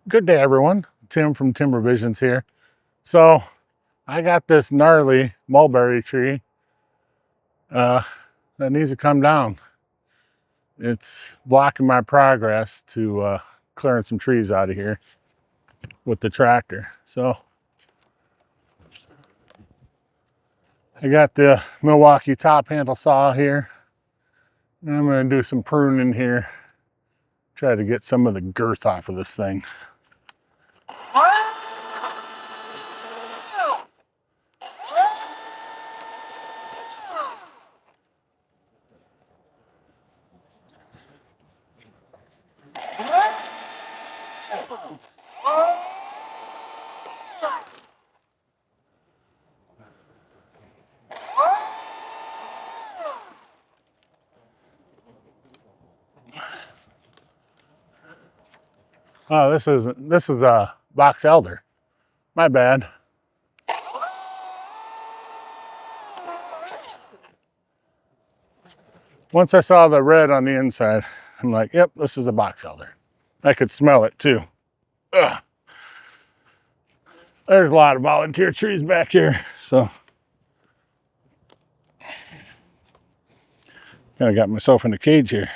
Good day, everyone. Tim from Timber Visions here. So I got this gnarly mulberry tree that needs to come down. It's blocking my progress to clearing some trees out of here with the tractor. So I got the Milwaukee top handle saw here, and I'm going to do some pruning here, try to get some of the girth off of this thing. Oh, this is a box elder. My bad. Once I saw the red on the inside, I'm like, yep, this is a box elder. I could smell it too. Ugh. There's a lot of volunteer trees back here, so kind of got myself in a cage here.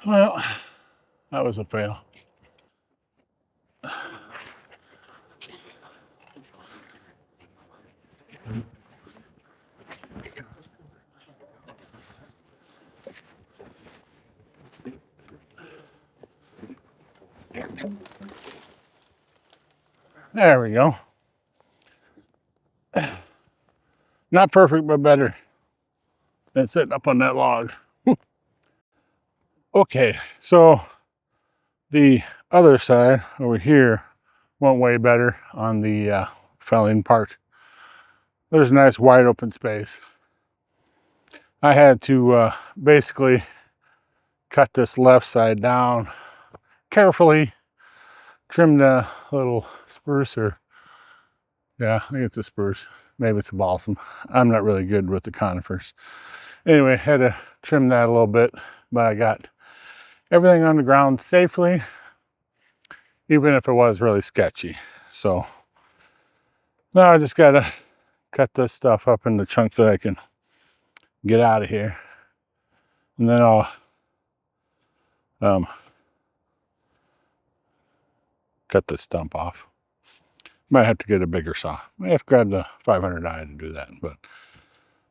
Well, that was a fail. There we go. Not perfect, but better than sitting up on that log. Okay, so the other side over here went way better on the felling part. There's a nice wide open space. I had to basically cut this left side down carefully, trim the little spruce, or yeah, I think it's a spruce. Maybe it's a balsam. I'm not really good with the conifers. Anyway, had to trim that a little bit, but I got everything on the ground safely, even if it was really sketchy. So now I just gotta cut this stuff up into chunks that I can get out of here. And then I'll cut this stump off. Might have to get a bigger saw. I have to grab the 500i to do that, but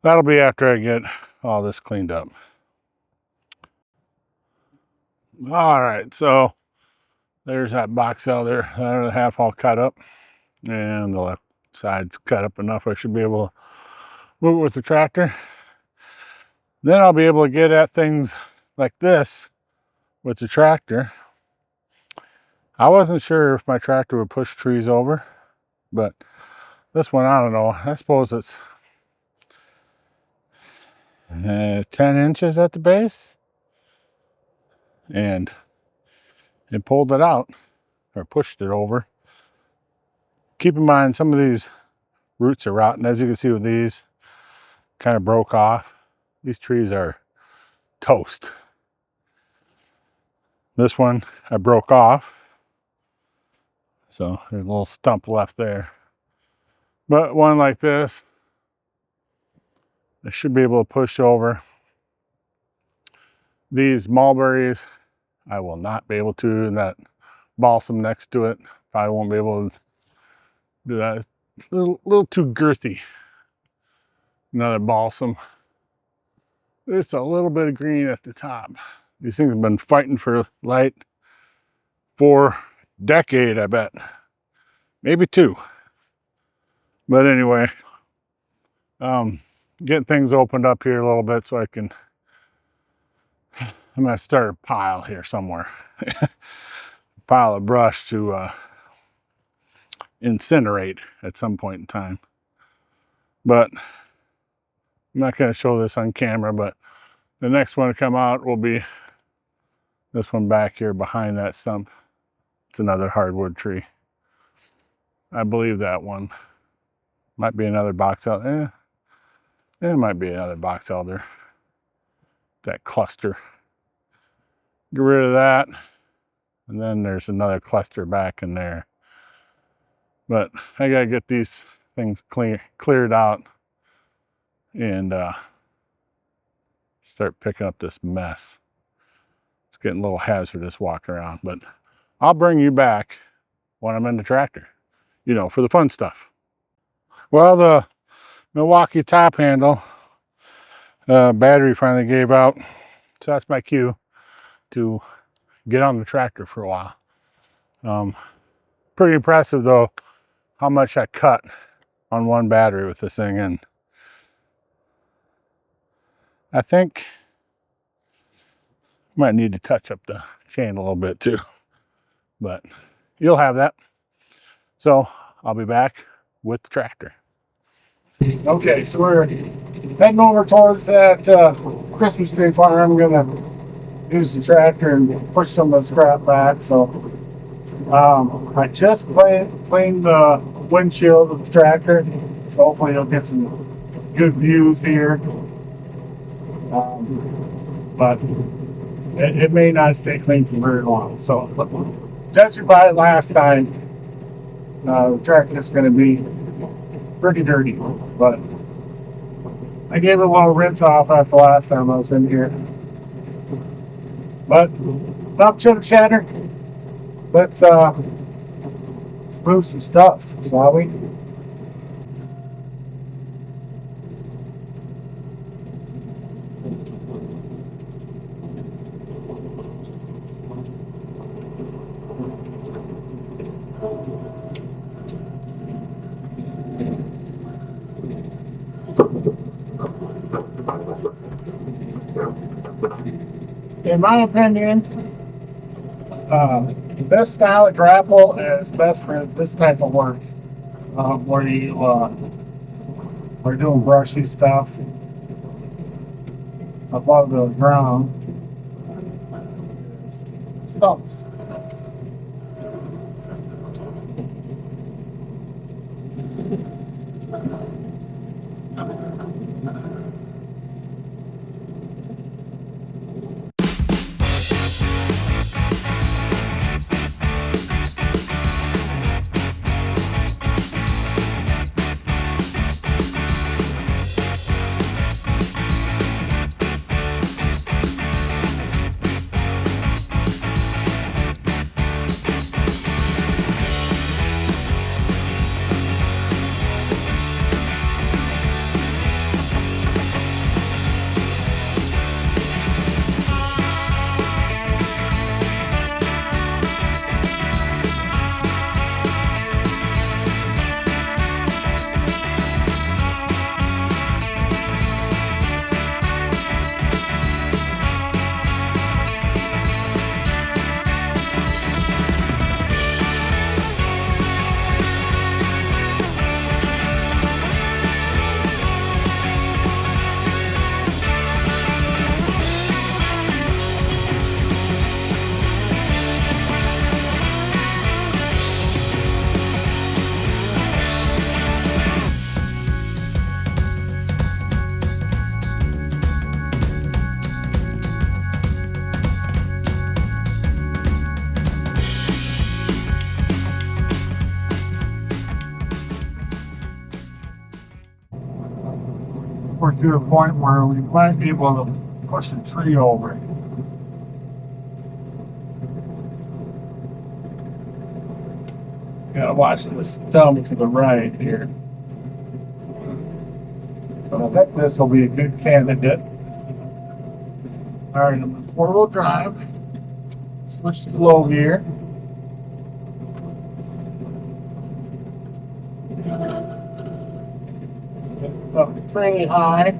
that'll be after I get all this cleaned up. All right, so there's that box elder. The half all cut up, and the left side's cut up enough I should be able to move it with the tractor. Then I'll be able to get at things like this with the tractor. I wasn't sure if my tractor would push trees over, but this one, I don't know. I suppose it's 10 inches at the base, and it pulled it out, or pushed it over. Keep in mind, some of these roots are rotten. As you can see with these, kind of broke off. These trees are toast. This one I broke off, so there's a little stump left there. But one like this, I should be able to push over. These mulberries, I will not be able to, and that balsam next to it. Probably won't be able to do that. It's a little too girthy. Another balsam. Just a little bit of green at the top. These things have been fighting for light for a decade, I bet. Maybe 2. But anyway, getting things opened up here a little bit so I'm gonna start a pile here somewhere. Pile of brush to incinerate at some point in time. But I'm not gonna show this on camera, but the next one to come out will be this one back here behind that stump. It's another hardwood tree. I believe that one. Might be another box elder. It might be another box elder. That cluster. Get rid of that. And then there's another cluster back in there. But I gotta get these things cleared out and start picking up this mess. It's getting a little hazardous walking around, but I'll bring you back when I'm in the tractor, you know, for the fun stuff. Well, the Milwaukee top handle battery finally gave out, so that's my cue to get on the tractor for a while. Pretty impressive though, how much I cut on one battery with this thing, and I think might need to touch up the chain a little bit too, but you'll have that. So I'll be back with the tractor. Okay, so we're heading over towards that Christmas tree farm. I'm gonna use the tractor and push some of the scrap back. So I just cleaned the windshield of the tractor, so hopefully you'll get some good views here. But it may not stay clean for very long. So judging by it last time, the tractor is going to be pretty dirty. But I gave it a little rinse off after the last time I was in here. But enough chitter chatter. Let's move some stuff, shall we? In my opinion, this style of grapple is best for this type of work, where you are doing brushy stuff above the ground. Stumps. We're to a point where we might be able to push the tree over. Gotta watch the stump to the right here. But I think this will be a good candidate. Alright, I'm in 4-wheel drive. Switch to low gear. Up fairly high.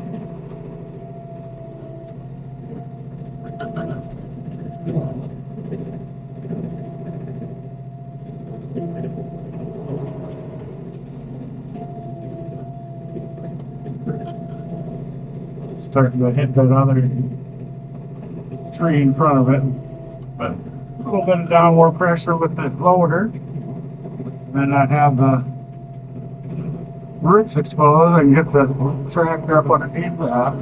Starting to hit that other tree in front of it, but a little bit of downward pressure with the loader. Then I have the roots exposed. I can get the tractor up underneath that.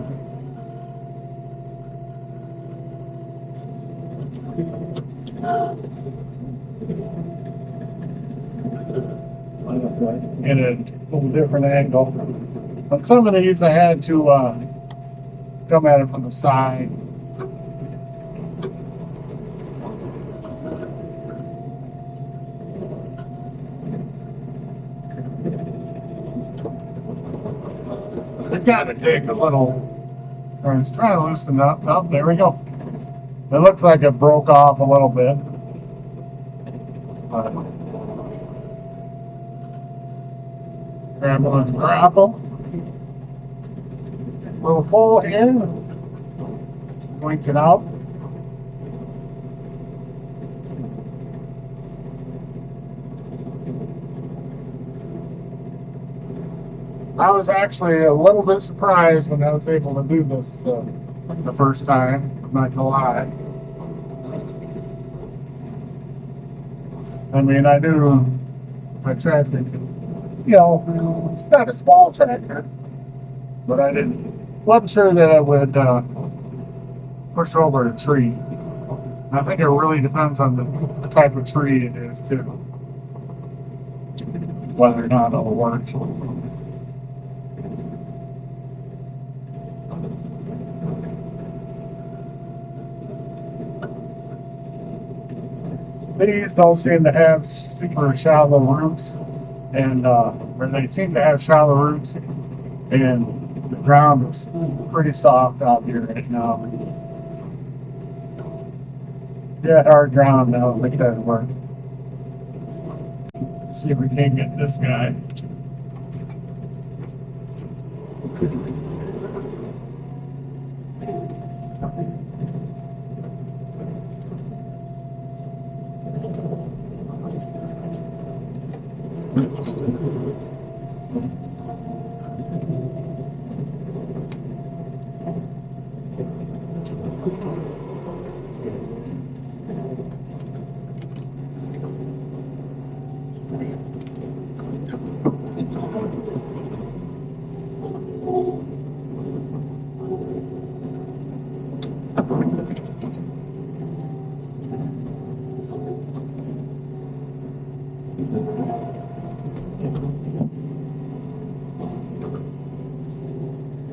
Get a little different angle. On some of these I had to come at it from the side. I gotta dig a little. I was trying to loosen up. Oh, there we go. It looks like it broke off a little bit. Grab one grapple. Little pull here. Blink it out. I was actually a little bit surprised when I was able to do this the first time. I'm not gonna lie. I mean, I knew my tractor, you know, it's not a small tractor, but wasn't sure that it would push over a tree. And I think it really depends on the type of tree it is too, whether or not it'll work. These don't seem to have super shallow roots, and or they seem to have shallow roots, and the ground is pretty soft out here right now. Yeah, hard ground now. I think that'd work. See if we can get this guy.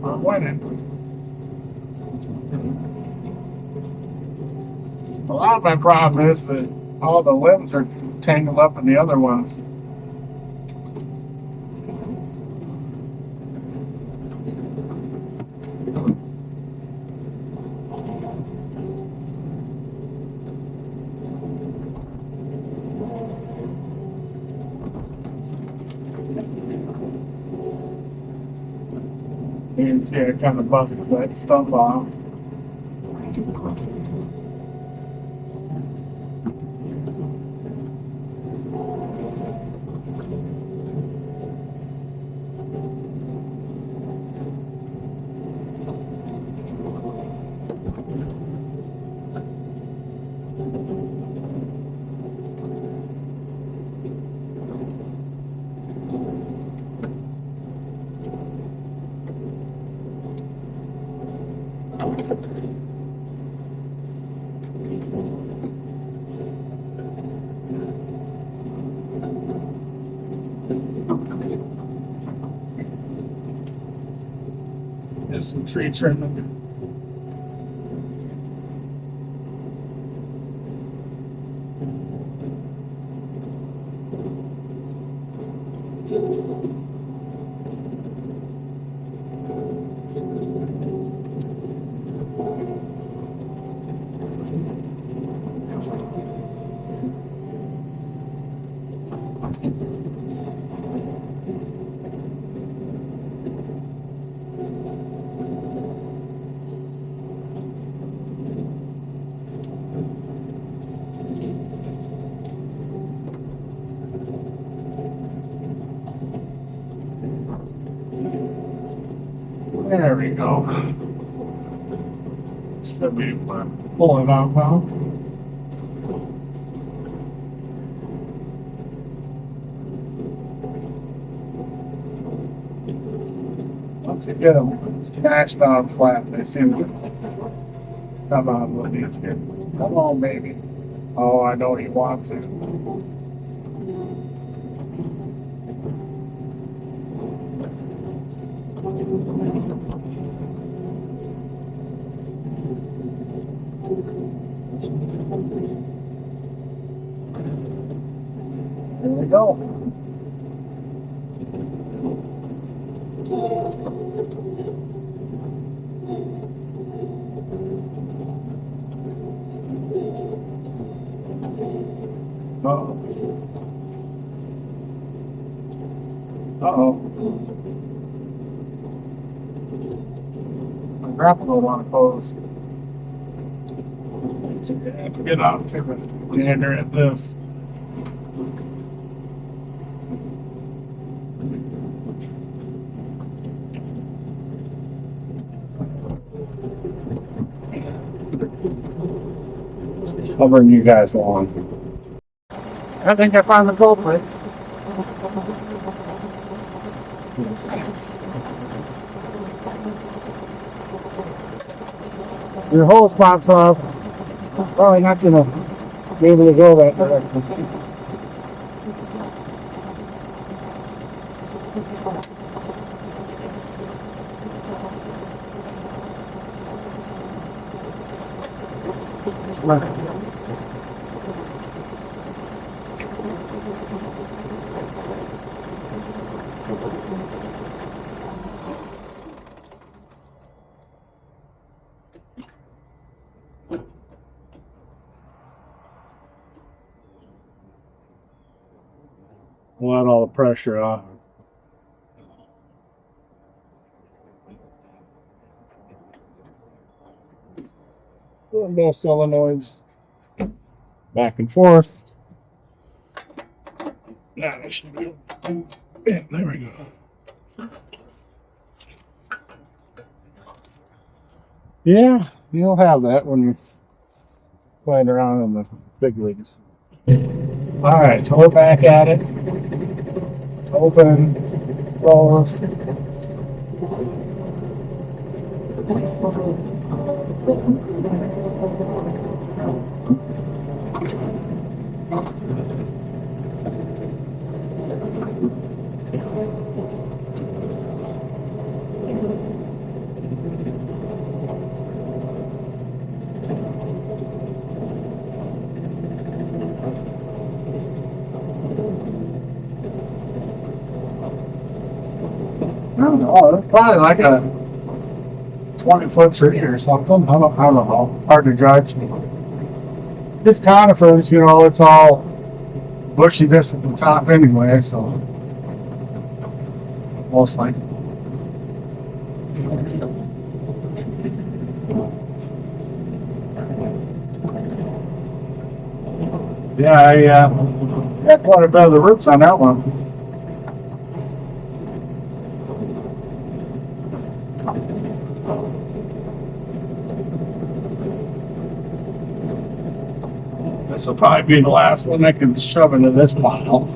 I'm winning. A lot of my problem is that all the limbs are tangled up in the other ones. You can see I kind of busted that stump off. There's some tree trimming. There we go. Should be able to pull it out now. Once you get them snatched on flat, they seem to come on with these here. Come on, baby. Oh, I know he wants it. There we go. Uh-oh. Uh-oh. My grapple don't want to close. So you have to get out and take a gander at this. Covering you guys along. I think I found the culprit. Your hose pops off. Probably not gonna be able to go that direction. Let all the pressure off. Both solenoids back and forth. Now it should be. Yeah, there we go. Yeah, you'll have that when you're playing around in the big leagues. All right, so we're back at it. Open, close. I don't know. It's probably like a 20-foot tree or something. I don't know. Hard to judge. This conifers, you know, it's all bushiness at the top anyway, so mostly. Yeah, I got quite a bit of the roots on that one. This will probably be the last one I can shove into this pile.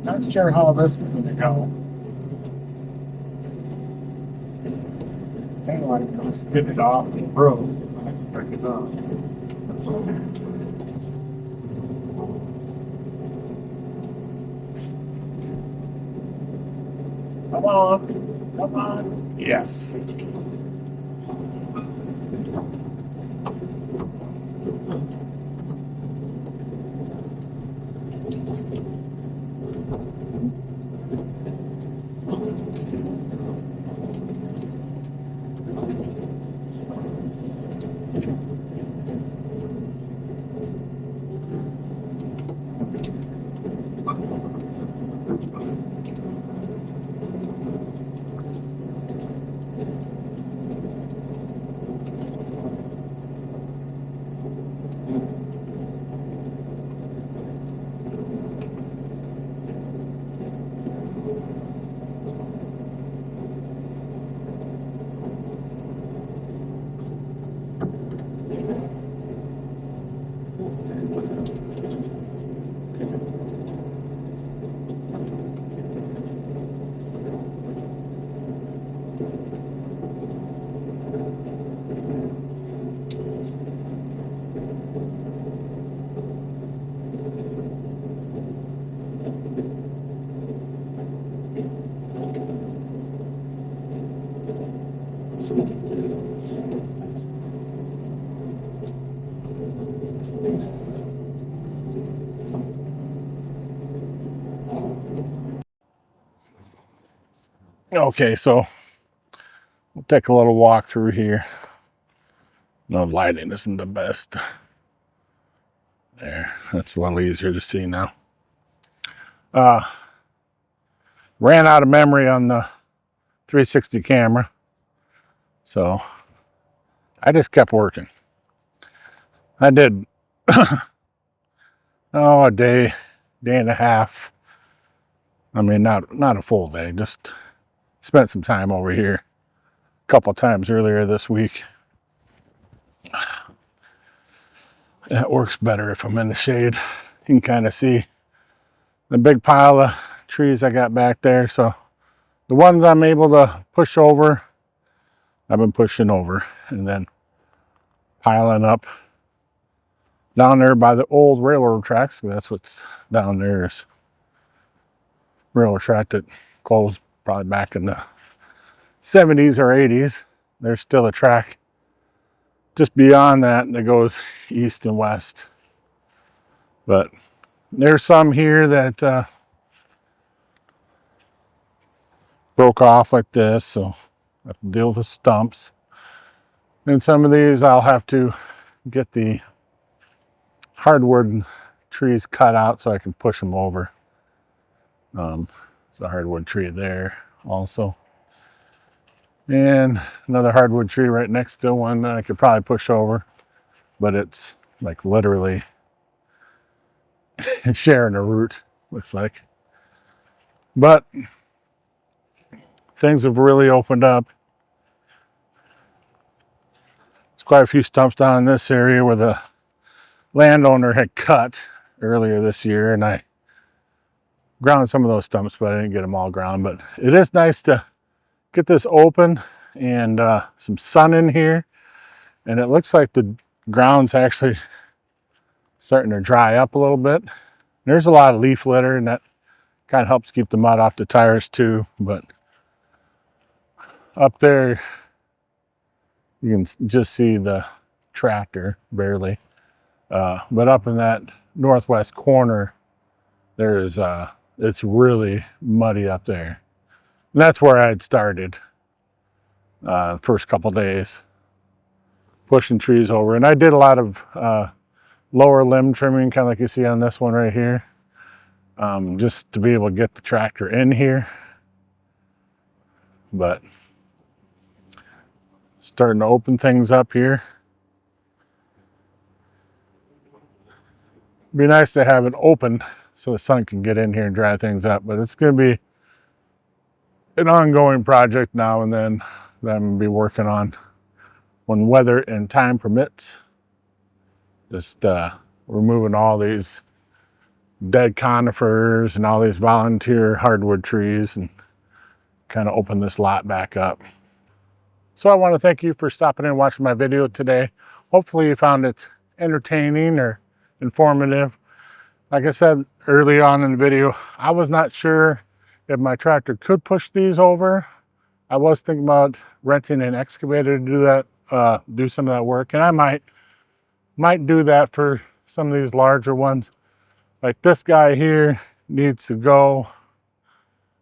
Not sure how this is going to go. Kind of like just get it off the road. Break it up. Come on. Come on. Yes. Okay, so we'll take a little walk through here. No, lighting isn't the best. There, that's a little easier to see now. Ran out of memory on the 360 camera, so I just kept working. I did a day and a half. I mean, not a full day, just spent some time over here a couple times earlier this week. That works better if I'm in the shade. You can kind of see the big pile of trees I got back there. So the ones I'm able to push over, I've been pushing over, and then piling up down there by the old railroad tracks. That's what's down there, is railroad track that closed probably back in the 70s or 80s. There's still a track just beyond that goes east and west. But there's some here that broke off like this, so I have to deal with the stumps. And some of these I'll have to get the hardwood trees cut out so I can push them over. There's a hardwood tree there also. And another hardwood tree right next to one that I could probably push over, but it's like literally sharing a root, looks like. But things have really opened up. There's quite a few stumps down in this area where the landowner had cut earlier this year, and I ground some of those stumps, but I didn't get them all ground. But it is nice to get this open and some sun in here, and it looks like the ground's actually starting to dry up a little bit. There's a lot of leaf litter, and that kind of helps keep the mud off the tires too. But up there you can just see the tractor barely, but up in that northwest corner there is it's really muddy up there, and that's where I had started first couple days pushing trees over. And I did a lot of lower limb trimming, kind of like you see on this one right here, just to be able to get the tractor in here. But starting to open things up here. It'd be nice to have it open so the sun can get in here and dry things up, but it's going to be an ongoing project now and then that I'm going to be working on when weather and time permits. Just removing all these dead conifers and all these volunteer hardwood trees and kind of open this lot back up. So I want to thank you for stopping in and watching my video today. Hopefully you found it entertaining or informative. Like I said early on in the video, I was not sure if my tractor could push these over, I was thinking about renting an excavator to do that, do some of that work. And I might do that for some of these larger ones. Like this guy here needs to go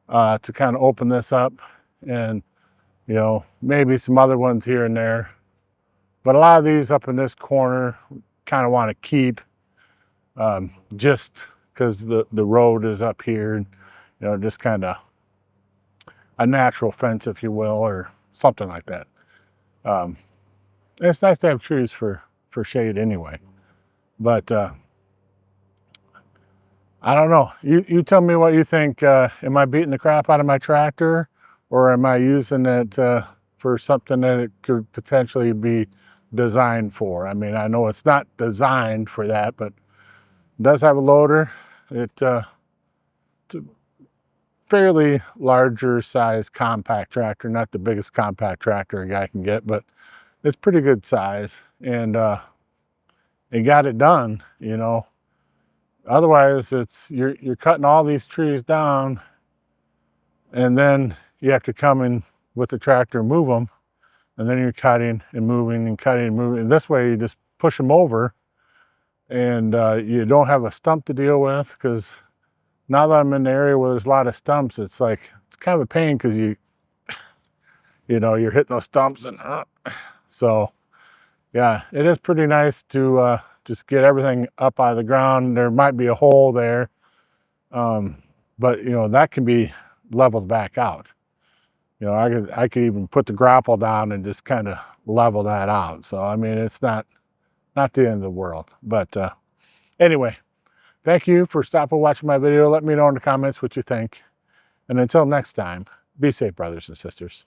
to kind of open this up, and maybe some other ones here and there. But a lot of these up in this corner kind of want to keep, just because the road is up here, just kind of a natural fence, if you will, or something like that. It's nice to have trees for shade anyway. But I don't know. You tell me what you think. Am I beating the crap out of my tractor, or am I using it for something that it could potentially be designed for? I mean, I know it's not designed for that, but it does have a loader. It's a fairly larger size compact tractor, not the biggest compact tractor a guy can get, but it's pretty good size, and it got it done. Otherwise, you're cutting all these trees down, and then you have to come in with the tractor and move them, and then you're cutting and moving and cutting and moving. And this way, you just push them over, and you don't have a stump to deal with. Because now that I'm in the area where there's a lot of stumps, it's kind of a pain, because you're hitting those stumps, and so yeah, it is pretty nice to just get everything up out of the ground. There might be a hole there, but that can be leveled back out. I could even put the grapple down and just kind of level that out. So I mean, it's not the end of the world. But anyway, thank you for stopping watching my video. Let me know in the comments what you think. And until next time, be safe, brothers and sisters.